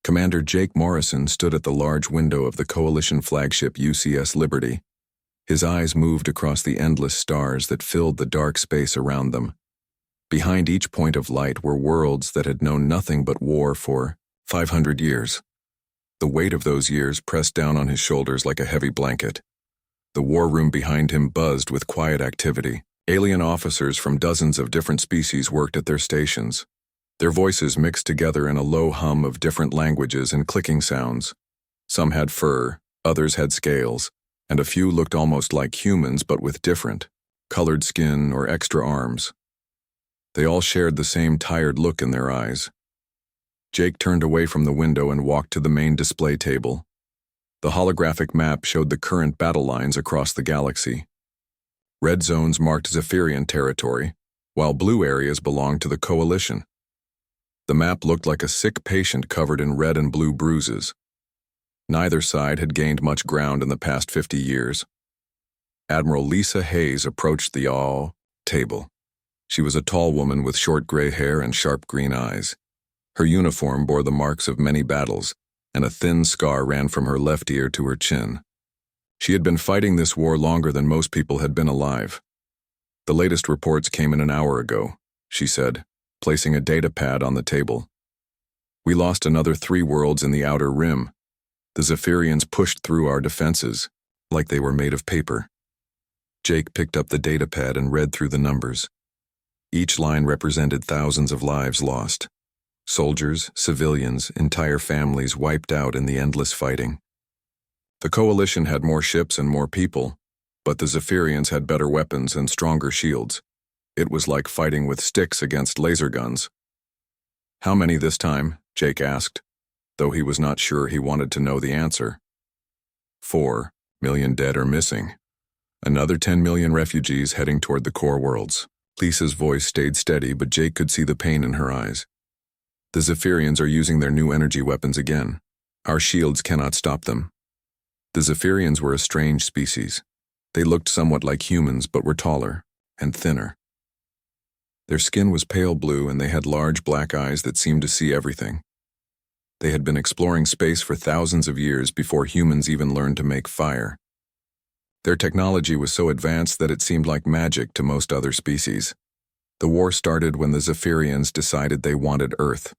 Commander Jake Morrison stood at the large window of the Coalition flagship UCS Liberty. His eyes moved across the endless stars that filled the dark space around them. Behind each point of light were worlds that had known nothing but war for 500 years. The weight of those years pressed down on his shoulders like a heavy blanket. The war room behind him buzzed with quiet activity. Alien officers from dozens of different species worked at their stations. Their voices mixed together in a low hum of different languages and clicking sounds. Some had fur, others had scales, and a few looked almost like humans but with different, colored skin or extra arms. They all shared the same tired look in their eyes. Jake turned away from the window and walked to the main display table. The holographic map showed the current battle lines across the galaxy. Red zones marked Zaphirian territory, while blue areas belonged to the Coalition. The map looked like a sick patient covered in red and blue bruises. Neither side had gained much ground in the past 50 years. Admiral Lisa Hayes approached the table. She was a tall woman with short gray hair and sharp green eyes. Her uniform bore the marks of many battles, and a thin scar ran from her left ear to her chin. She had been fighting this war longer than most people had been alive. "The latest reports came in an hour ago," she said, placing a data pad on the table. "We lost another 3 worlds in the outer rim. The Zaphirians pushed through our defenses, like they were made of paper." Jake picked up the data pad and read through the numbers. Each line represented thousands of lives lost. Soldiers, civilians, entire families wiped out in the endless fighting. The Coalition had more ships and more people, but the Zaphirians had better weapons and stronger shields. It was like fighting with sticks against laser guns. "How many this time?" Jake asked, though he was not sure he wanted to know the answer. 4 million dead or missing. Another 10 million refugees heading toward the core worlds. Lisa's voice stayed steady, but Jake could see the pain in her eyes. "The Zaphirians are using their new energy weapons again. Our shields cannot stop them." The Zaphirians were a strange species. They looked somewhat like humans, but were taller and thinner. Their skin was pale blue, and they had large black eyes that seemed to see everything. They had been exploring space for thousands of years before humans even learned to make fire. Their technology was so advanced that it seemed like magic to most other species. The war started when the Zaphirians decided they wanted Earth.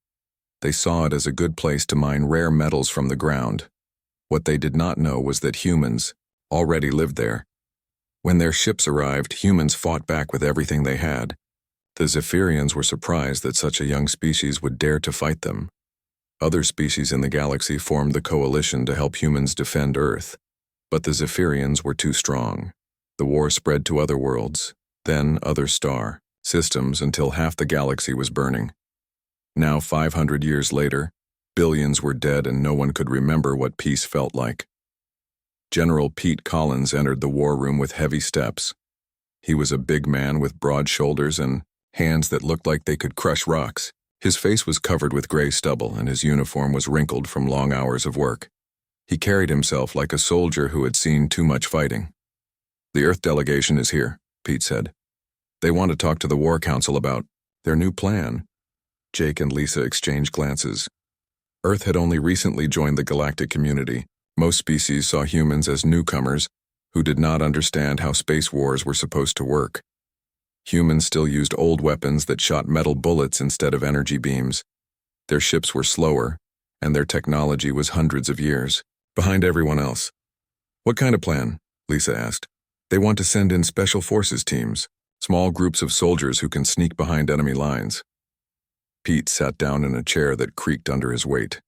They saw it as a good place to mine rare metals from the ground. What they did not know was that humans already lived there. When their ships arrived, humans fought back with everything they had. The Zaphirians were surprised that such a young species would dare to fight them. Other species in the galaxy formed the Coalition to help humans defend Earth, but the Zaphirians were too strong. The war spread to other worlds, then other star systems until half the galaxy was burning. Now, 500 years later, billions were dead and no one could remember what peace felt like. General Pete Collins entered the war room with heavy steps. He was a big man with broad shoulders and hands that looked like they could crush rocks. His face was covered with gray stubble and his uniform was wrinkled from long hours of work. He carried himself like a soldier who had seen too much fighting. "The Earth delegation is here," Pete said. "They want to talk to the War Council about their new plan." Jake and Lisa exchanged glances. Earth had only recently joined the galactic community. Most species saw humans as newcomers who did not understand how space wars were supposed to work. Humans still used old weapons that shot metal bullets instead of energy beams. Their ships were slower, and their technology was hundreds of years behind everyone else. "What kind of plan?" Lisa asked. "They want to send in special forces teams, small groups of soldiers who can sneak behind enemy lines." Pete sat down in a chair that creaked under his weight.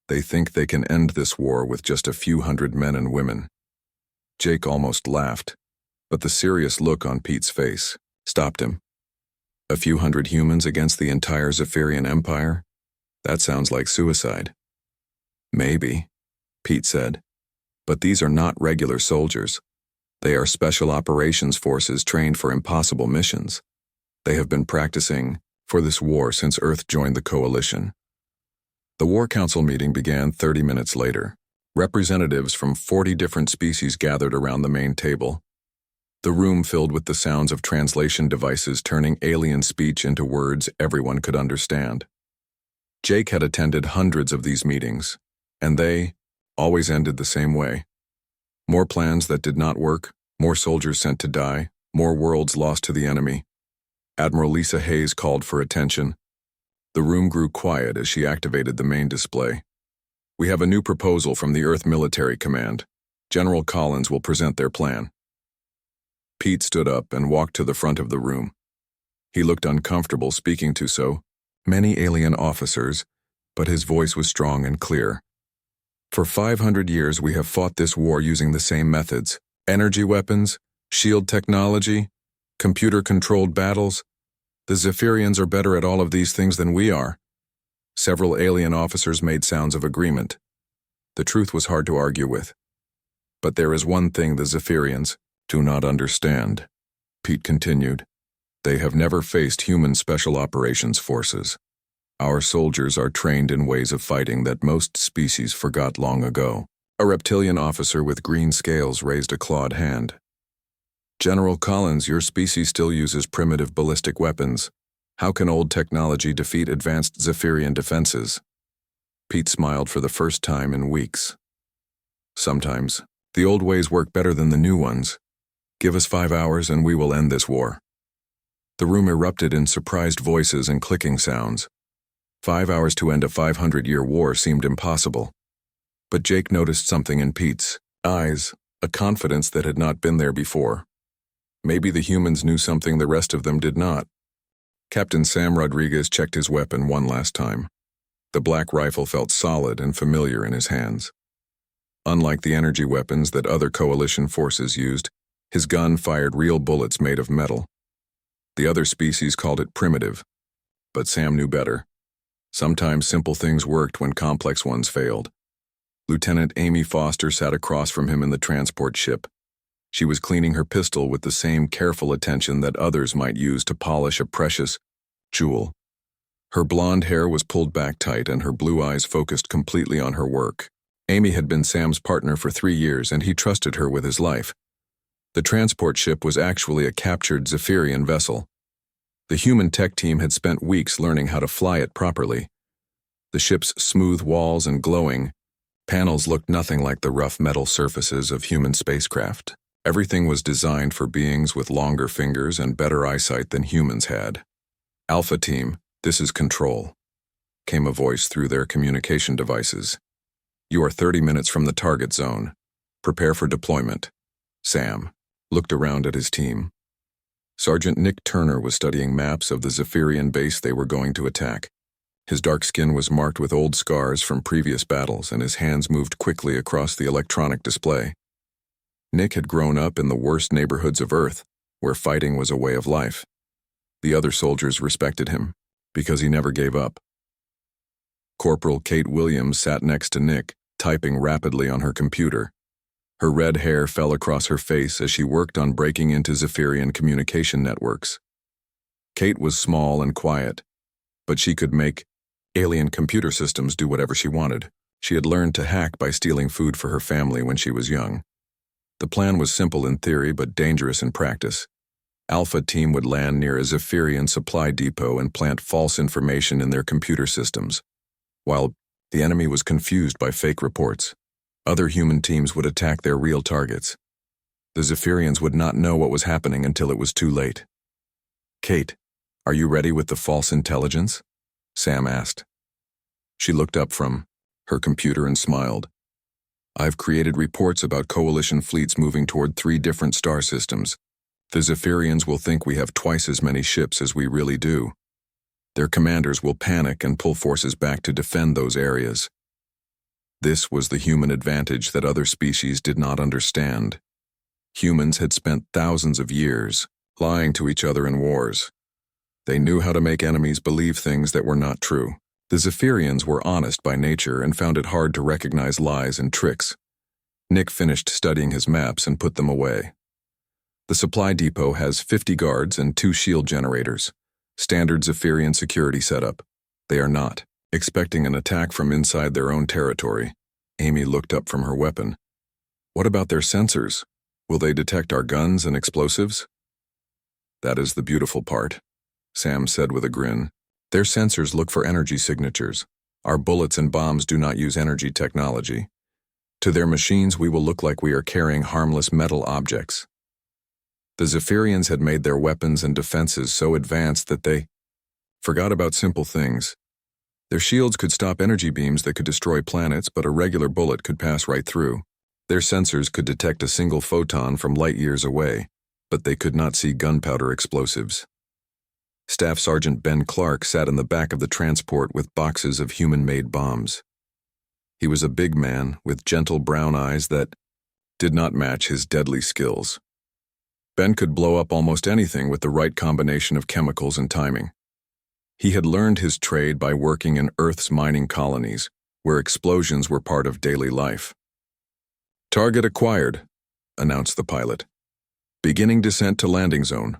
"They think they can end this war with just a few hundred men and women." Jake almost laughed, but the serious look on Pete's face stopped him. "A few hundred humans against the entire Zaphirian Empire? That sounds like suicide." "Maybe," Pete said, "but these are not regular soldiers. They are special operations forces trained for impossible missions. They have been practicing for this war since Earth joined the Coalition." The War Council meeting began 30 minutes later. Representatives from 40 different species gathered around the main table. The room filled with the sounds of translation devices turning alien speech into words everyone could understand. Jake had attended hundreds of these meetings, and they always ended the same way. More plans that did not work, more soldiers sent to die, more worlds lost to the enemy. Admiral Lisa Hayes called for attention. The room grew quiet as she activated the main display. "We have a new proposal from the Earth Military Command. General Collins will present their plan." Pete stood up and walked to the front of the room. He looked uncomfortable speaking to so many alien officers, but his voice was strong and clear. "For 500 years we have fought this war using the same methods: energy weapons, shield technology, computer-controlled battles. The Zaphirians are better at all of these things than we are." Several alien officers made sounds of agreement. The truth was hard to argue with. "But there is one thing the Zaphirians do not understand," Pete continued. "They have never faced human special operations forces. Our soldiers are trained in ways of fighting that most species forgot long ago." A reptilian officer with green scales raised a clawed hand. "General Collins, your species still uses primitive ballistic weapons. How can old technology defeat advanced Zaphirian defenses?" Pete smiled for the first time in weeks. "Sometimes, the old ways work better than the new ones. Give us 5 hours and we will end this war." The room erupted in surprised voices and clicking sounds. 5 hours to end a 500-year war seemed impossible. But Jake noticed something in Pete's eyes, a confidence that had not been there before. Maybe the humans knew something the rest of them did not. Captain Sam Rodriguez checked his weapon one last time. The black rifle felt solid and familiar in his hands. Unlike the energy weapons that other coalition forces used, his gun fired real bullets made of metal. The other species called it primitive, but Sam knew better. Sometimes simple things worked when complex ones failed. Lieutenant Amy Foster sat across from him in the transport ship. She was cleaning her pistol with the same careful attention that others might use to polish a precious jewel. Her blonde hair was pulled back tight and her blue eyes focused completely on her work. Amy had been Sam's partner for 3 years and he trusted her with his life. The transport ship was actually a captured Zaphirian vessel. The human tech team had spent weeks learning how to fly it properly. The ship's smooth walls and glowing panels looked nothing like the rough metal surfaces of human spacecraft. Everything was designed for beings with longer fingers and better eyesight than humans had. "Alpha Team, this is Control," came a voice through their communication devices. "You are 30 minutes from the target zone. Prepare for deployment." Sam looked around at his team. Sergeant Nick Turner was studying maps of the Zaphirian base they were going to attack. His dark skin was marked with old scars from previous battles, and his hands moved quickly across the electronic display. Nick had grown up in the worst neighborhoods of Earth, where fighting was a way of life. The other soldiers respected him, because he never gave up. Corporal Kate Williams sat next to Nick, typing rapidly on her computer. Her red hair fell across her face as she worked on breaking into Zaphirian communication networks. Kate was small and quiet, but she could make alien computer systems do whatever she wanted. She had learned to hack by stealing food for her family when she was young. The plan was simple in theory but dangerous in practice. Alpha Team would land near a Zaphirian supply depot and plant false information in their computer systems, while the enemy was confused by fake reports. Other human teams would attack their real targets. The Zaphirians would not know what was happening until it was too late. "Kate, are you ready with the false intelligence?" Sam asked. She looked up from her computer and smiled. "I've created reports about coalition fleets moving toward 3 different star systems. The Zaphirians will think we have twice as many ships as we really do. Their commanders will panic and pull forces back to defend those areas." This was the human advantage that other species did not understand. Humans had spent thousands of years lying to each other in wars. They knew how to make enemies believe things that were not true. The Zaphirians were honest by nature and found it hard to recognize lies and tricks. Nick finished studying his maps and put them away. The supply depot has 50 guards and 2 shield generators. Standard Zaphirian security setup. They are not expecting an attack from inside their own territory. Amy looked up from her weapon. "What about their sensors? Will they detect our guns and explosives?" "That is the beautiful part," Sam said with a grin. "Their sensors look for energy signatures, Our bullets and bombs do not use energy technology. To their machines, we will look like we are carrying harmless metal objects. The Zaphirians had made their weapons and defenses so advanced that they forgot about simple things. Their shields could stop energy beams that could destroy planets, but a regular bullet could pass right through. Their sensors could detect a single photon from light years away, but they could not see gunpowder explosives. Staff Sergeant Ben Clark sat in the back of the transport with boxes of human-made bombs. He was a big man with gentle brown eyes that did not match his deadly skills. Ben could blow up almost anything with the right combination of chemicals and timing. He had learned his trade by working in Earth's mining colonies, where explosions were part of daily life. "Target acquired," announced the pilot. "Beginning descent to landing zone."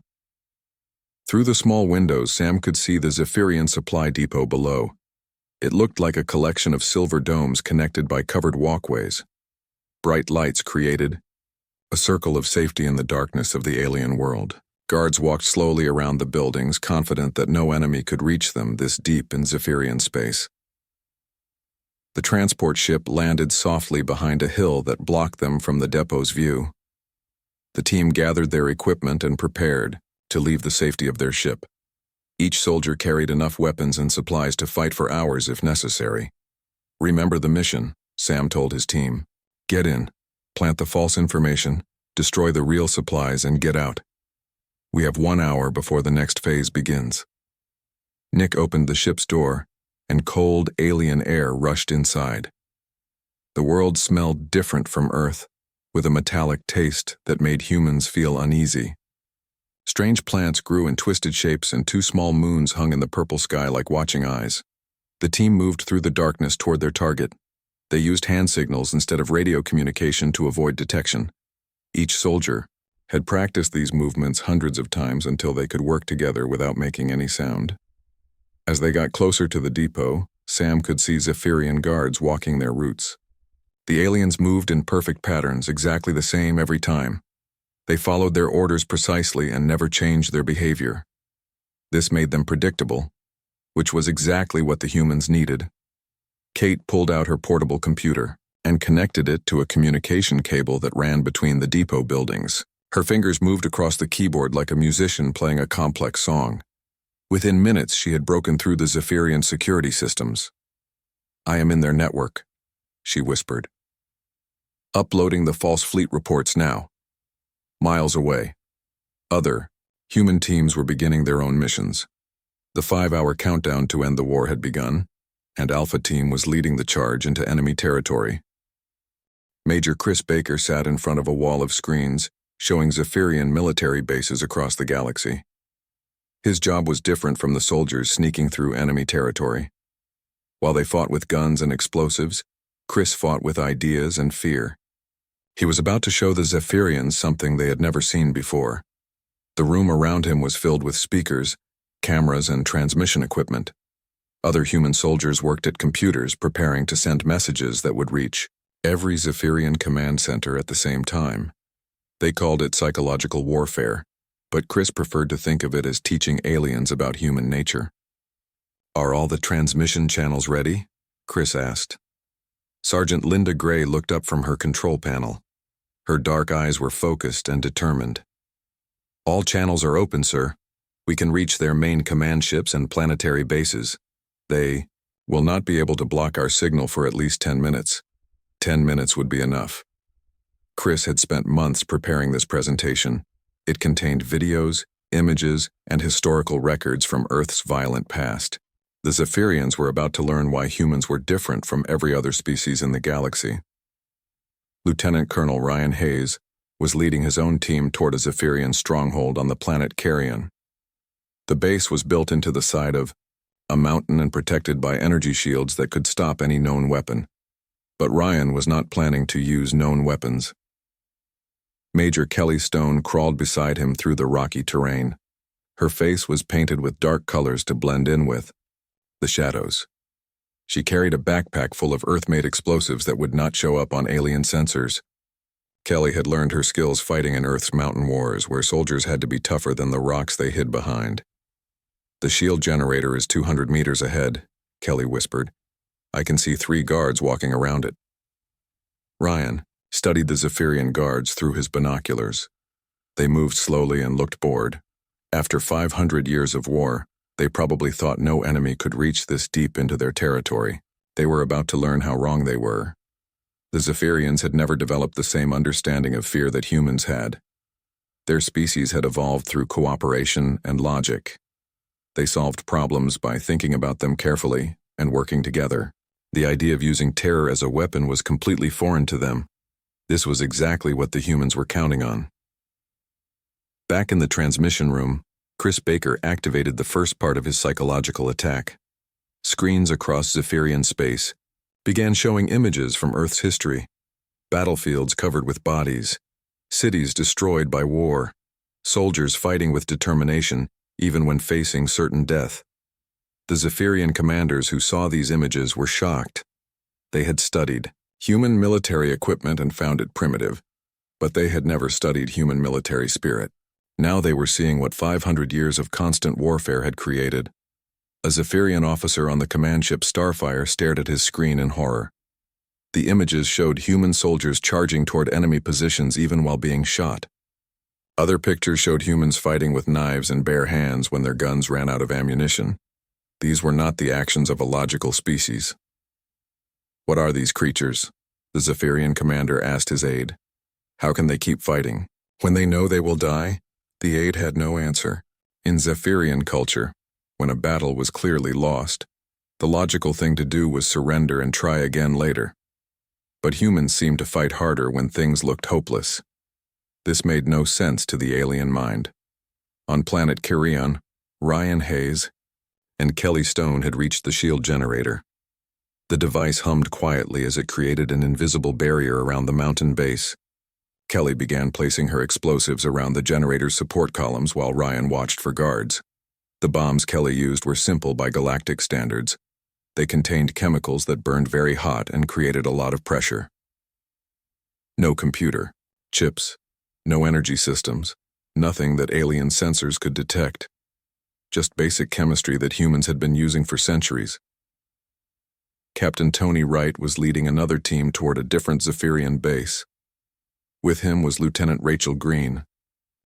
Through the small windows, Sam could see the Zaphirian supply depot below. It looked like a collection of silver domes connected by covered walkways. Bright lights created a circle of safety in the darkness of the alien world. Guards walked slowly around the buildings, confident that no enemy could reach them this deep in Zaphirian space. The transport ship landed softly behind a hill that blocked them from the depot's view. The team gathered their equipment and prepared to leave the safety of their ship. Each soldier carried enough weapons and supplies to fight for hours if necessary. "Remember the mission," Sam told his team. "Get in, plant the false information, destroy the real supplies, and get out. We have 1 hour before the next phase begins." Nick opened the ship's door, and cold alien air rushed inside. The world smelled different from Earth, with a metallic taste that made humans feel uneasy. Strange plants grew in twisted shapes, and 2 small moons hung in the purple sky like watching eyes. The team moved through the darkness toward their target. They used hand signals instead of radio communication to avoid detection. Each soldier had practiced these movements hundreds of times until they could work together without making any sound. As they got closer to the depot, Sam could see Zaphirian guards walking their routes. The aliens moved in perfect patterns, exactly the same every time. They followed their orders precisely and never changed their behavior. This made them predictable, which was exactly what the humans needed. Kate pulled out her portable computer and connected it to a communication cable that ran between the depot buildings. Her fingers moved across the keyboard like a musician playing a complex song. Within minutes, she had broken through the Zaphirian security systems. "I am in their network," she whispered. "Uploading the false fleet reports now." Miles away, other human teams were beginning their own missions. The 5-hour countdown to end the war had begun, and Alpha Team was leading the charge into enemy territory. Major Chris Baker sat in front of a wall of screens, showing Zaphirian military bases across the galaxy. His job was different from the soldiers sneaking through enemy territory. While they fought with guns and explosives, Chris fought with ideas and fear. He was about to show the Zaphirians something they had never seen before. The room around him was filled with speakers, cameras, and transmission equipment. Other human soldiers worked at computers, preparing to send messages that would reach every Zaphirian command center at the same time. They called it psychological warfare, but Chris preferred to think of it as teaching aliens about human nature. "Are all the transmission channels ready?" Chris asked. Sergeant Linda Gray looked up from her control panel. Her dark eyes were focused and determined. "All channels are open, sir. We can reach their main command ships and planetary bases. They will not be able to block our signal for at least 10 minutes. 10 minutes would be enough." Chris had spent months preparing this presentation. It contained videos, images, and historical records from Earth's violent past. The Zaphirians were about to learn why humans were different from every other species in the galaxy. Lieutenant Colonel Ryan Hayes was leading his own team toward a Zaphirian stronghold on the planet Carrion. The base was built into the side of a mountain and protected by energy shields that could stop any known weapon. But Ryan was not planning to use known weapons. Major Kelly Stone crawled beside him through the rocky terrain. Her face was painted with dark colors to blend in with the shadows. She carried a backpack full of Earth-made explosives that would not show up on alien sensors. Kelly had learned her skills fighting in Earth's mountain wars, where soldiers had to be tougher than the rocks they hid behind. "The shield generator is 200 meters ahead," Kelly whispered. I can see 3 guards walking around it. Ryan studied the Zaphirian guards through his binoculars. They moved slowly and looked bored. After 500 years of war, they probably thought no enemy could reach this deep into their territory. They were about to learn how wrong they were. The Zaphirians had never developed the same understanding of fear that humans had. Their species had evolved through cooperation and logic. They solved problems by thinking about them carefully and working together. The idea of using terror as a weapon was completely foreign to them. This was exactly what the humans were counting on. Back in the transmission room, Chris Baker activated the first part of his psychological attack. Screens across Zaphirian space began showing images from Earth's history. Battlefields covered with bodies, cities destroyed by war, soldiers fighting with determination even when facing certain death. The Zaphirian commanders who saw these images were shocked. They had studied human military equipment and found it primitive, but they had never studied human military spirit. Now they were seeing what 500 years of constant warfare had created. A Zaphirian officer on the command ship Starfire stared at his screen in horror. The images showed human soldiers charging toward enemy positions even while being shot. Other pictures showed humans fighting with knives and bare hands when their guns ran out of ammunition. These were not the actions of a logical species. "What are these creatures?" the Zaphirian commander asked his aide. "How can they keep fighting when they know they will die?" The aide had no answer. In Zaphirian culture, when a battle was clearly lost, the logical thing to do was surrender and try again later. But humans seemed to fight harder when things looked hopeless. This made no sense to the alien mind. On planet Kirion, Ryan Hayes and Kelly Stone had reached the shield generator. The device hummed quietly as it created an invisible barrier around the mountain base. Kelly began placing her explosives around the generator's support columns while Ryan watched for guards. The bombs Kelly used were simple by galactic standards. They contained chemicals that burned very hot and created a lot of pressure. No computer, chips, no energy systems, nothing that alien sensors could detect. Just basic chemistry that humans had been using for centuries. Captain Tony Wright was leading another team toward a different Zaphirian base. With him was Lieutenant Rachel Green,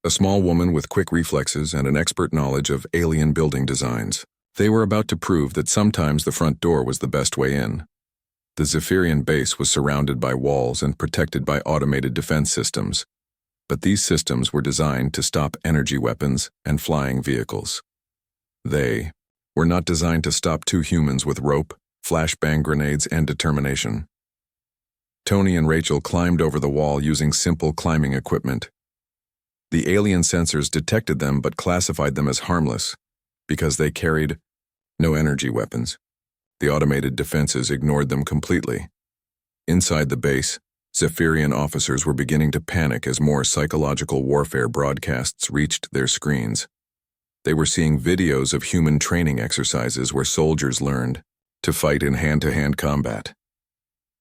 a small woman with quick reflexes and an expert knowledge of alien building designs. They were about to prove that sometimes the front door was the best way in. The Zaphirian base was surrounded by walls and protected by automated defense systems, but these systems were designed to stop energy weapons and flying vehicles. They were not designed to stop 2 humans with rope, flashbang grenades, and determination. Tony and Rachel climbed over the wall using simple climbing equipment. The alien sensors detected them but classified them as harmless because they carried no energy weapons. The automated defenses ignored them completely. Inside the base, Zaphirian officers were beginning to panic as more psychological warfare broadcasts reached their screens. They were seeing videos of human training exercises where soldiers learned to fight in hand-to-hand combat.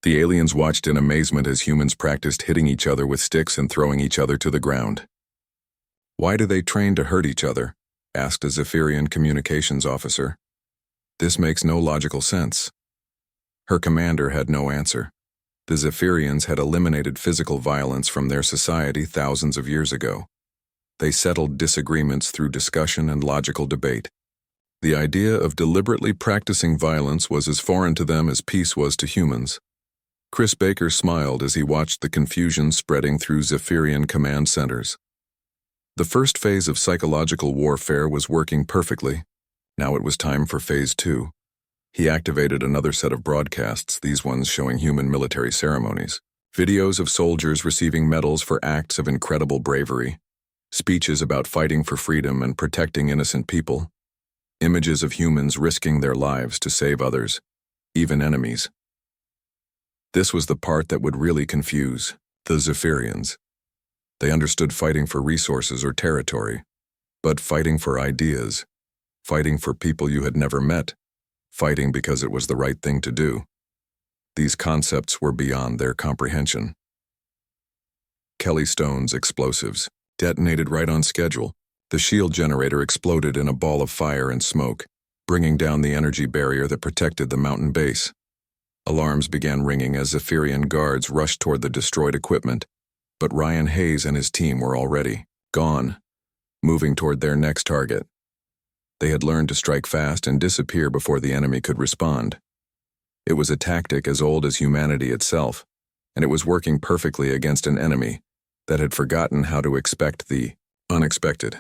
The aliens watched in amazement as humans practiced hitting each other with sticks and throwing each other to the ground. "Why do they train to hurt each other?" asked a Zaphirian communications officer. "This makes no logical sense." Her commander had no answer. The Zaphirians had eliminated physical violence from their society thousands of years ago. They settled disagreements through discussion and logical debate. The idea of deliberately practicing violence was as foreign to them as peace was to humans. Chris Baker smiled as he watched the confusion spreading through Zaphirian command centers. The first phase of psychological warfare was working perfectly. Now it was time for Phase 2. He activated another set of broadcasts, these ones showing human military ceremonies. Videos of soldiers receiving medals for acts of incredible bravery. Speeches about fighting for freedom and protecting innocent people. Images of humans risking their lives to save others, even enemies. This was the part that would really confuse the Zaphirians. They understood fighting for resources or territory, but fighting for ideas, fighting for people you had never met, fighting because it was the right thing to do. These concepts were beyond their comprehension. Kelly Stone's explosives detonated right on schedule. The shield generator exploded in a ball of fire and smoke, bringing down the energy barrier that protected the mountain base. Alarms began ringing as Zaphirian guards rushed toward the destroyed equipment, but Ryan Hayes and his team were already gone, moving toward their next target. They had learned to strike fast and disappear before the enemy could respond. It was a tactic as old as humanity itself, and it was working perfectly against an enemy that had forgotten how to expect the unexpected.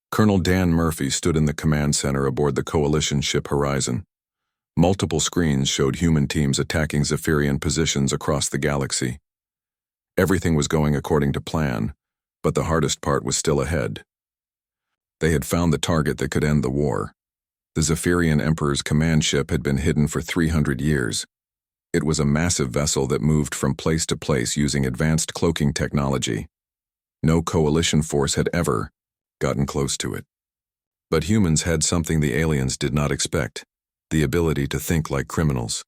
Colonel Dan Murphy stood in the command center aboard the coalition ship Horizon. Multiple screens showed human teams attacking Zaphirian positions across the galaxy. Everything was going according to plan, but the hardest part was still ahead. They had found the target that could end the war. The Zaphirian Emperor's command ship had been hidden for 300 years. It was a massive vessel that moved from place to place using advanced cloaking technology. No coalition force had ever gotten close to it. But humans had something the aliens did not expect: the ability to think like criminals.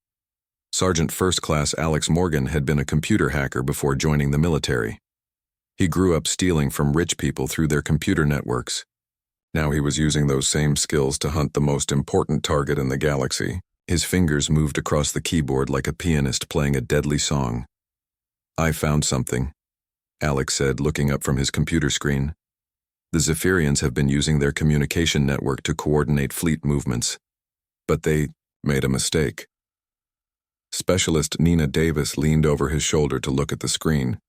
Sergeant First Class Alex Morgan had been a computer hacker before joining the military. He grew up stealing from rich people through their computer networks. Now he was using those same skills to hunt the most important target in the galaxy. His fingers moved across the keyboard like a pianist playing a deadly song. "I found something," Alex said, looking up from his computer screen. "The Zaphirians have been using their communication network to coordinate fleet movements. But they made a mistake." Specialist Nina Davis leaned over his shoulder to look at the screen.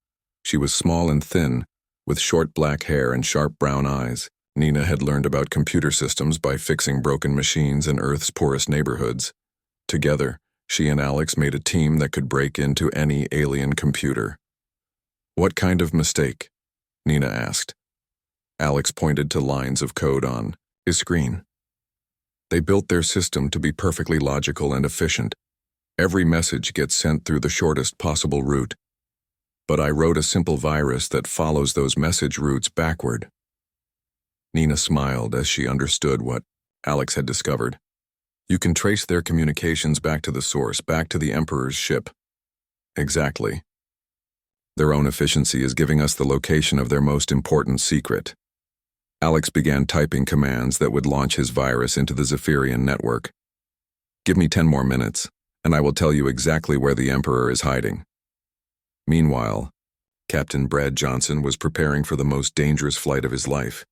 She was small and thin, with short black hair and sharp brown eyes. Nina had learned about computer systems by fixing broken machines in Earth's poorest neighborhoods. Together, she and Alex made a team that could break into any alien computer. "What kind of mistake?" Nina asked. Alex pointed to lines of code on his screen. "They built their system to be perfectly logical and efficient. Every message gets sent through the shortest possible route. But I wrote a simple virus that follows those message routes backward." Nina smiled as she understood what Alex had discovered. "You can trace their communications back to the source, back to the Emperor's ship." "Exactly. Their own efficiency is giving us the location of their most important secret." Alex began typing commands that would launch his virus into the Zaphirian network. "Give me 10 more minutes, and I will tell you exactly where the Emperor is hiding." Meanwhile, Captain Brad Johnson was preparing for the most dangerous flight of his life.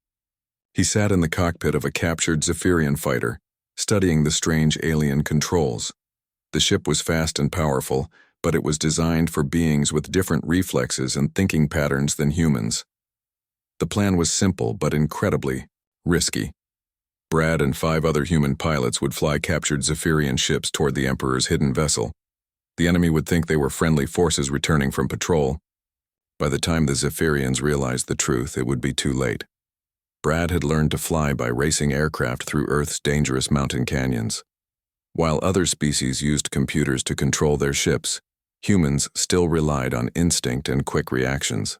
He sat in the cockpit of a captured Zaphirian fighter, studying the strange alien controls. The ship was fast and powerful, but it was designed for beings with different reflexes and thinking patterns than humans. The plan was simple but incredibly risky. Brad and 5 other human pilots would fly captured Zaphirian ships toward the Emperor's hidden vessel. The enemy would think they were friendly forces returning from patrol. By the time the Zaphirians realized the truth, it would be too late. Brad had learned to fly by racing aircraft through Earth's dangerous mountain canyons. While other species used computers to control their ships, humans still relied on instinct and quick reactions.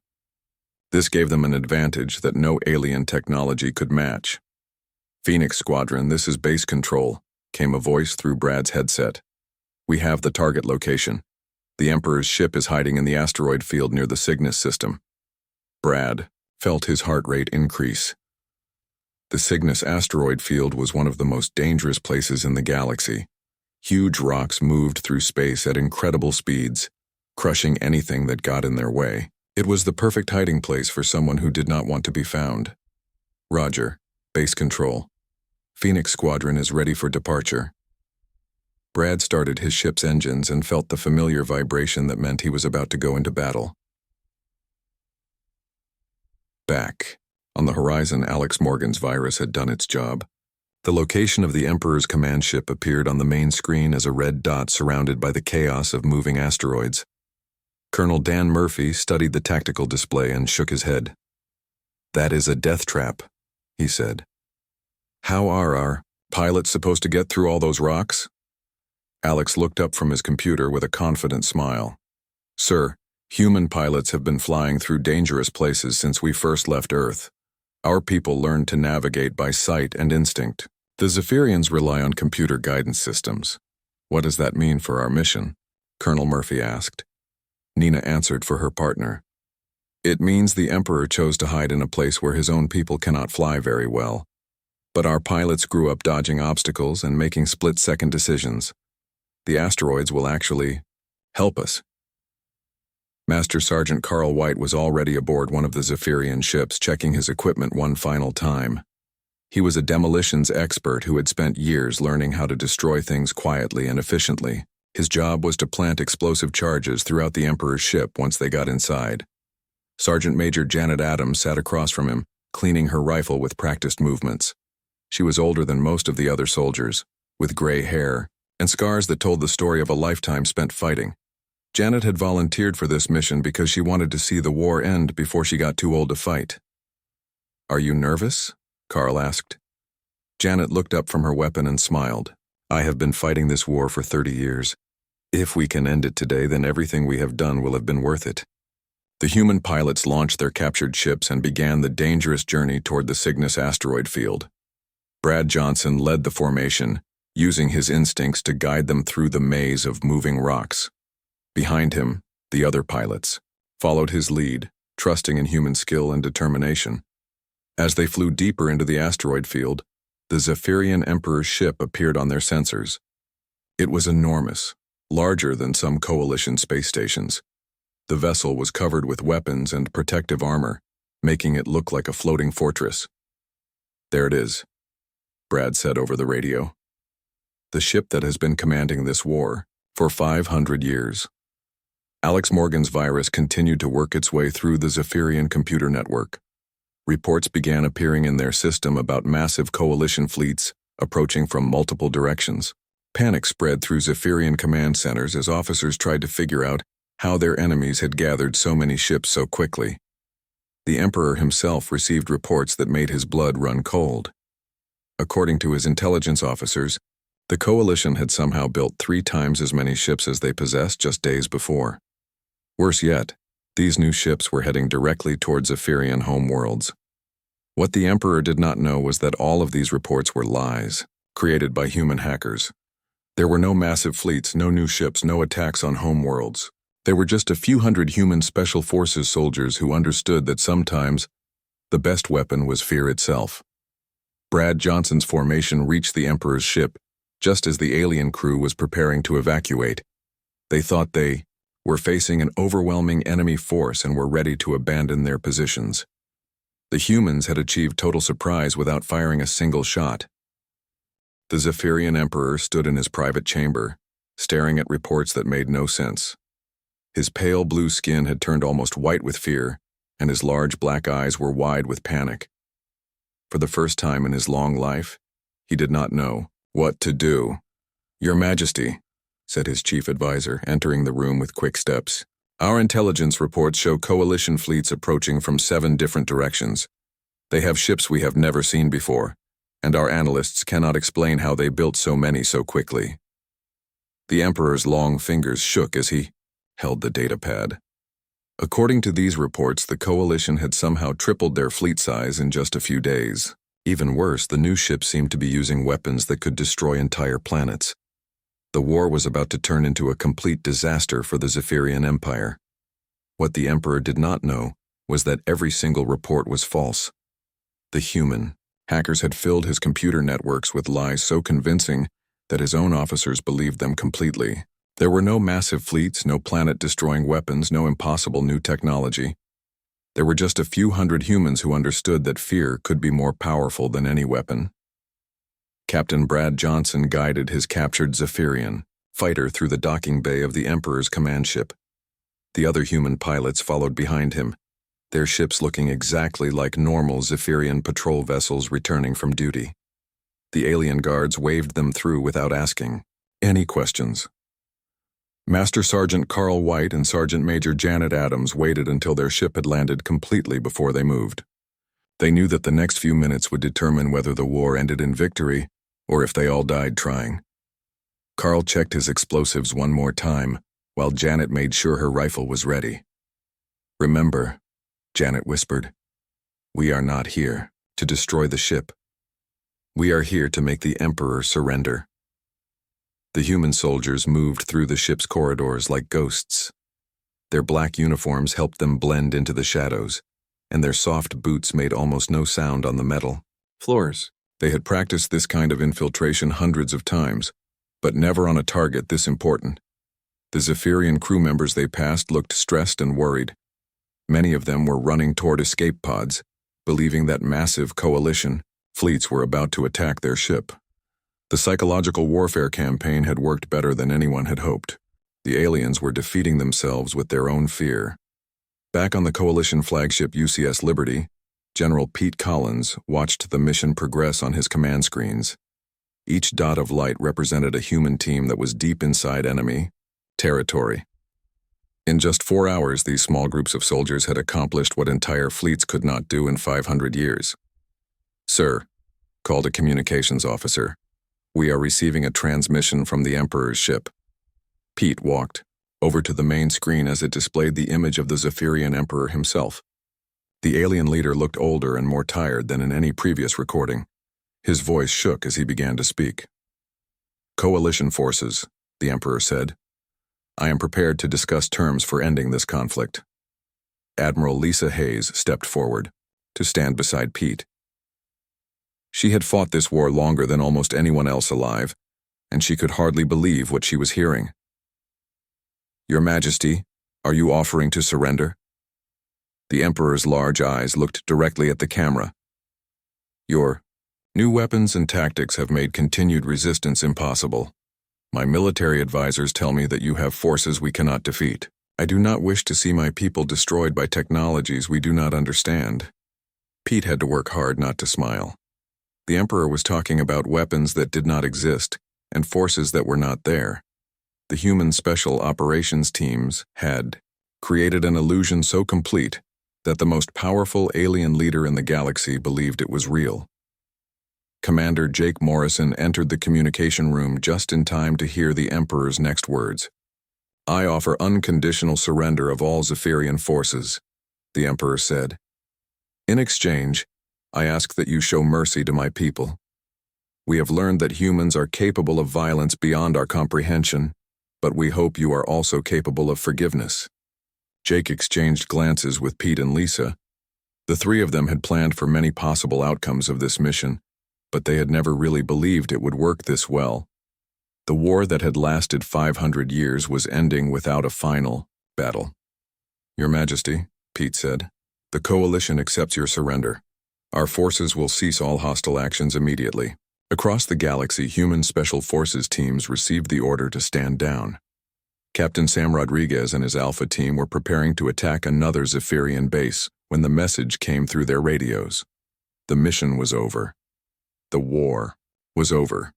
This gave them an advantage that no alien technology could match. "Phoenix Squadron, this is base control," came a voice through Brad's headset. "We have the target location. The Emperor's ship is hiding in the asteroid field near the Cygnus system." Brad felt his heart rate increase. The Cygnus asteroid field was one of the most dangerous places in the galaxy. Huge rocks moved through space at incredible speeds, crushing anything that got in their way. It was the perfect hiding place for someone who did not want to be found. "Roger, base control. Phoenix Squadron is ready for departure." Brad started his ship's engines and felt the familiar vibration that meant he was about to go into battle. Back on the horizon, Alex Morgan's virus had done its job. The location of the Emperor's command ship appeared on the main screen as a red dot surrounded by the chaos of moving asteroids. Colonel Dan Murphy studied the tactical display and shook his head. "That is a death trap," he said. "How are our pilots supposed to get through all those rocks?" Alex looked up from his computer with a confident smile. "Sir, human pilots have been flying through dangerous places since we first left Earth. Our people learned to navigate by sight and instinct. The Zaphirians rely on computer guidance systems. What does that mean for our mission?" Colonel Murphy asked. Nina answered for her partner. "It means the Emperor chose to hide in a place where his own people cannot fly very well. But our pilots grew up dodging obstacles and making split-second decisions. The asteroids will actually help us. Master Sergeant Carl White was already aboard one of the Zaphirian ships, checking his equipment one final time. He was a demolitions expert who had spent years learning how to destroy things quietly and efficiently. His job was to plant explosive charges throughout the Emperor's ship once they got inside. Sergeant Major Janet Adams sat across from him, cleaning her rifle with practiced movements. She was older than most of the other soldiers, with gray hair and scars that told the story of a lifetime spent fighting. Janet had volunteered for this mission because she wanted to see the war end before she got too old to fight. "Are you nervous?" Carl asked. Janet looked up from her weapon and smiled. "I have been fighting this war for 30 years. If we can end it today, then everything we have done will have been worth it." The human pilots launched their captured ships and began the dangerous journey toward the Cygnus asteroid field. Brad Johnson led the formation, using his instincts to guide them through the maze of moving rocks. Behind him, the other pilots followed his lead, trusting in human skill and determination. As they flew deeper into the asteroid field, the Zaphirian Emperor's ship appeared on their sensors. It was enormous, larger than some Coalition space stations. The vessel was covered with weapons and protective armor, making it look like a floating fortress. "There it is," Brad said over the radio. "The ship that has been commanding this war for 500 years. Alex Morgan's virus continued to work its way through the Zaphirian computer network. Reports began appearing in their system about massive Coalition fleets approaching from multiple directions. Panic spread through Zaphirian command centers as officers tried to figure out how their enemies had gathered so many ships so quickly. The Emperor himself received reports that made his blood run cold. According to his intelligence officers, the Coalition had somehow built 3 times as many ships as they possessed just days before. Worse yet, these new ships were heading directly towards Zaphirian homeworlds. What the Emperor did not know was that all of these reports were lies, created by human hackers. There were no massive fleets, no new ships, no attacks on homeworlds. There were just a few hundred human special forces soldiers who understood that sometimes the best weapon was fear itself. Brad Johnson's formation reached the Emperor's ship just as the alien crew was preparing to evacuate. They thought they were facing an overwhelming enemy force and were ready to abandon their positions. The humans had achieved total surprise without firing a single shot. The Zaphirian Emperor stood in his private chamber, staring at reports that made no sense. His pale blue skin had turned almost white with fear, and his large black eyes were wide with panic. For the first time in his long life, he did not know what to do. "Your Majesty," said his chief advisor, entering the room with quick steps, "our intelligence reports show Coalition fleets approaching from 7 different directions. They have ships we have never seen before, and our analysts cannot explain how they built so many so quickly." The Emperor's long fingers shook as he held the datapad. According to these reports, the Coalition had somehow tripled their fleet size in just a few days. Even worse, the new ships seemed to be using weapons that could destroy entire planets. The war was about to turn into a complete disaster for the Zaphirian Empire. What the Emperor did not know was that every single report was false. The human hackers had filled his computer networks with lies so convincing that his own officers believed them completely. There were no massive fleets, no planet-destroying weapons, no impossible new technology. There were just a few hundred humans who understood that fear could be more powerful than any weapon. Captain Brad Johnson guided his captured Zaphirian fighter through the docking bay of the Emperor's command ship. The other human pilots followed behind him, their ships looking exactly like normal Zaphirian patrol vessels returning from duty. The alien guards waved them through without asking any questions. Master Sergeant Carl White and Sergeant Major Janet Adams waited until their ship had landed completely before they moved. They knew that the next few minutes would determine whether the war ended in victory or if they all died trying. Carl checked his explosives one more time, while Janet made sure her rifle was ready. "Remember," Janet whispered, "we are not here to destroy the ship. We are here to make the Emperor surrender." The human soldiers moved through the ship's corridors like ghosts. Their black uniforms helped them blend into the shadows, and their soft boots made almost no sound on the metal floors. They had practiced this kind of infiltration hundreds of times, but never on a target this important. The Zaphirian crew members they passed looked stressed and worried. Many of them were running toward escape pods, believing that massive coalition fleets were about to attack their ship. The psychological warfare campaign had worked better than anyone had hoped. The aliens were defeating themselves with their own fear. Back on the coalition flagship UCS Liberty, General Pete Collins watched the mission progress on his command screens. Each dot of light represented a human team that was deep inside enemy territory. In just 4 hours, these small groups of soldiers had accomplished what entire fleets could not do in 500 years. "Sir," called a communications officer, "we are receiving a transmission from the Emperor's ship." Pete walked over to the main screen as it displayed the image of the Zaphirian Emperor himself. The alien leader looked older and more tired than in any previous recording. His voice shook as he began to speak. "Coalition forces," the Emperor said. "I am prepared to discuss terms for ending this conflict." Admiral Lisa Hayes stepped forward to stand beside Pete. She had fought this war longer than almost anyone else alive, and she could hardly believe what she was hearing. "Your Majesty, are you offering to surrender?" The Emperor's large eyes looked directly at the camera. "Your new weapons and tactics have made continued resistance impossible. My military advisors tell me that you have forces we cannot defeat. I do not wish to see my people destroyed by technologies we do not understand." Pete had to work hard not to smile. The Emperor was talking about weapons that did not exist and forces that were not there. The human special operations teams had created an illusion so complete that the most powerful alien leader in the galaxy believed it was real. Commander Jake Morrison entered the communication room just in time to hear the Emperor's next words. "I offer unconditional surrender of all Zaphirian forces," the Emperor said. "In exchange, I ask that you show mercy to my people. We have learned that humans are capable of violence beyond our comprehension, but we hope you are also capable of forgiveness." Jake exchanged glances with Pete and Lisa. The three of them had planned for many possible outcomes of this mission, but they had never really believed it would work this well. The war that had lasted 500 years was ending without a final battle. "Your Majesty," Pete said, "the Coalition accepts your surrender. Our forces will cease all hostile actions immediately." Across the galaxy, human special forces teams received the order to stand down. Captain Sam Rodriguez and his Alpha team were preparing to attack another Zaphirian base when the message came through their radios. The mission was over. The war was over.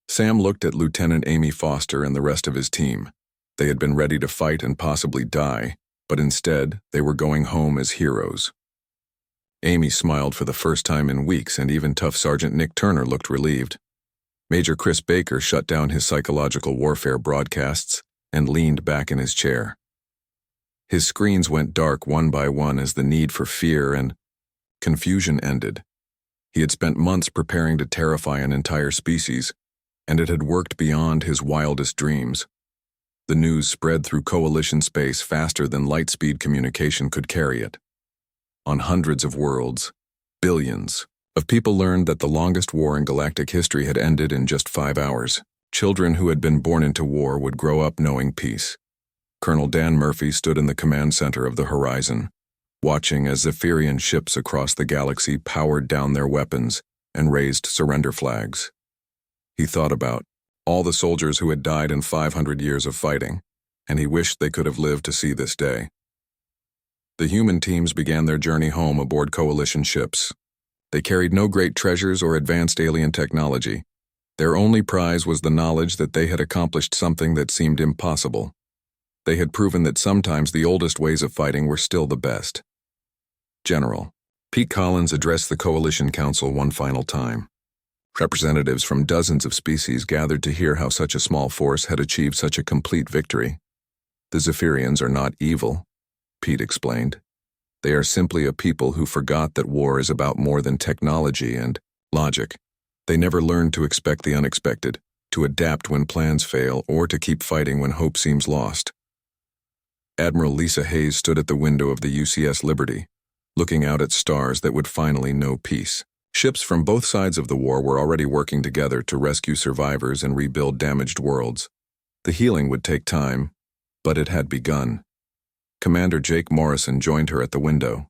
Sam looked at Lieutenant Amy Foster and the rest of his team. They had been ready to fight and possibly die, but instead they were going home as heroes. Amy smiled for the first time in weeks, and even tough Sergeant Nick Turner looked relieved. Major Chris Baker shut down his psychological warfare broadcasts and leaned back in his chair. His screens went dark one by one as the need for fear and confusion ended. He had spent months preparing to terrify an entire species, and it had worked beyond his wildest dreams. The news spread through Coalition space faster than light-speed communication could carry it. On hundreds of worlds, billions of people learned that the longest war in galactic history had ended in just 5 hours. Children who had been born into war would grow up knowing peace. Colonel Dan Murphy stood in the command center of the horizon, watching as Zaphirian ships across the galaxy powered down their weapons and raised surrender flags. He thought about all the soldiers who had died in 500 years of fighting, and he wished they could have lived to see this day. The human teams began their journey home aboard Coalition ships. They carried no great treasures or advanced alien technology. Their only prize was the knowledge that they had accomplished something that seemed impossible. They had proven that sometimes the oldest ways of fighting were still the best. General Pete Collins addressed the Coalition Council one final time. Representatives from dozens of species gathered to hear how such a small force had achieved such a complete victory. "The Zaphirians are not evil," Pete explained. "They are simply a people who forgot that war is about more than technology and logic. They never learned to expect the unexpected, to adapt when plans fail, or to keep fighting when hope seems lost." Admiral Lisa Hayes stood at the window of the UCS Liberty, looking out at stars that would finally know peace. Ships from both sides of the war were already working together to rescue survivors and rebuild damaged worlds. The healing would take time, but it had begun. Commander Jake Morrison joined her at the window.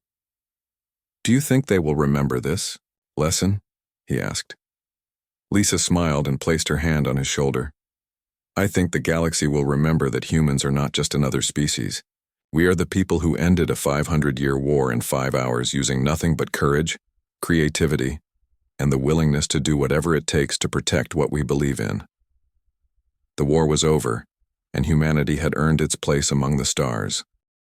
"Do you think they will remember this lesson?" he asked. Lisa smiled and placed her hand on his shoulder. "I think the galaxy will remember that humans are not just another species. We are the people who ended a 500-year war in 5 hours using nothing but courage, creativity, and the willingness to do whatever it takes to protect what we believe in." The war was over, and humanity had earned its place among the stars.